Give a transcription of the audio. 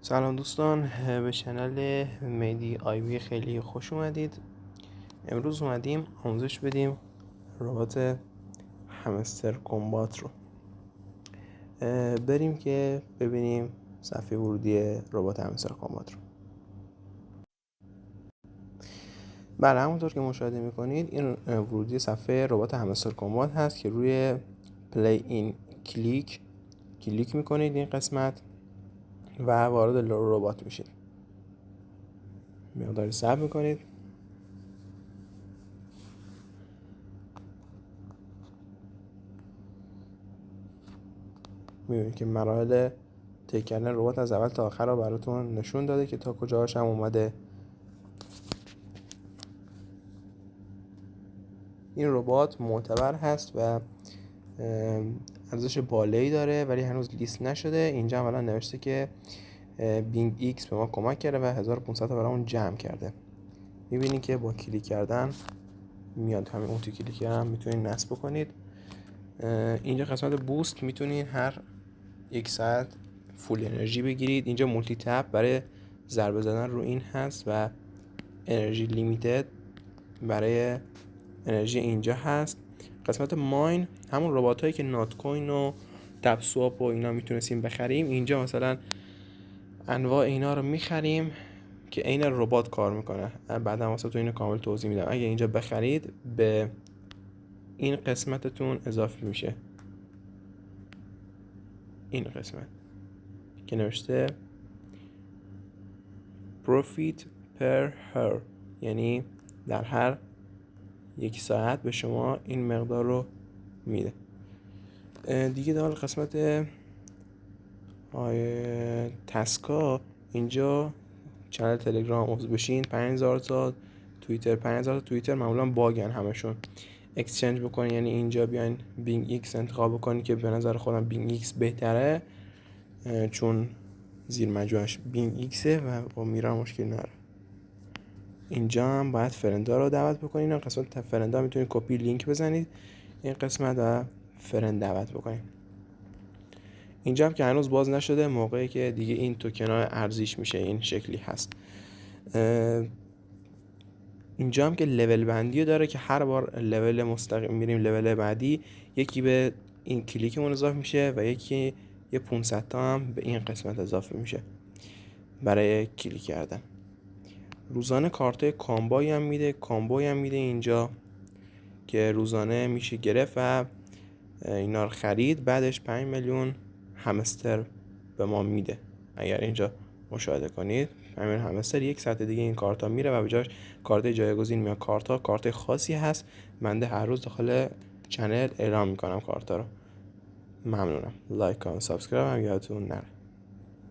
سلام دوستان، به چنل میدی آیوی خیلی خوش اومدید. امروز اومدیم آموزش بدیم ربات همستر کمبات رو. بریم که ببینیم صفحه ورودی ربات همستر کمبات رو. بله، همونطور که مشاهده میکنید این ورودی صفحه ربات همستر کمبات هست که روی پلی این کلیک میکنید این قسمت و وارد ربات میشید. مقداری صبر میکنید. میبینید که مراحل طی کردن ربات از اول تا آخر رو براتون نشون داده که تا کجاش هم اومده. این ربات معتبر هست و ارزش بالایی داره ولی هنوز لیست نشده. اینجا هم الان نوشته که بینگ ایکس به ما کمک کرده و 1500 تا برامون جمع کرده. میبینید که با کلیک کردن میاد، همین اون تو کلیک کردن میتونید نصب بکنید. اینجا قسمت بوست میتونید هر یک ساعت فول انرژی بگیرید. اینجا مولتی تپ برای ضربه زدن رو این هست و انرژی لیمیتد برای انرژی اینجا هست. قسمت ماین همون ربات هایی که نات کوین و تپ سواپ و اینا میتونستیم بخریم، اینجا مثلا انواع اینا رو میخریم که عین ربات کار میکنه. بعدا واسه تو اینو کامل توضیح میدم. اگه اینجا بخرید به این قسمتتون اضافه میشه، این قسمت که نوشته profit per hour، یعنی در هر یک ساعت به شما این مقدار رو میده. دیگه در قسمت تسکا، اینجا چنل تلگرام عضو بشین 5000 تا، توییتر 5000 تا. توییتر معمولا باگن همشون. اکسچنج بکنین، یعنی اینجا بیاین بینگ ایکس انتخاب بکنین که به نظر خودم بینگ ایکس بهتره چون زیر مجموعش بینگ ایکسه و با میرا مشکل نداره. اینجا هم باید فرندا رو دعوت بکنین. این قسمت فرندا میتونید کپی لینک بزنید این قسمت و فرند دعوت بکنید. اینجا هم که هنوز باز نشده، موقعی که دیگه این توکن ارزیش میشه این شکلی هست. اینجا هم که لول بندی داره که هر بار لول مستقیم میریم لول بعدی، یکی به این کلیکمون اضافه میشه و یکی یه 500 تا هم به این قسمت اضافه میشه برای کلیک کردن. روزانه کارتای کامبوی هم میده اینجا که روزانه میشه گرفت و اینا رو خرید. بعدش 5 میلیون همستر به ما میده. اگر اینجا مشاهده کنید 5 میلیون همستر، یک ساعت دیگه این کارتا میره و به جاش کارت جایگزین میاد. کارت خاصی هست، من هر روز داخل چنل اعلام میکنم کارتا رو. ممنونم. لایک کامنت سابسکرایب هم یادتون نره.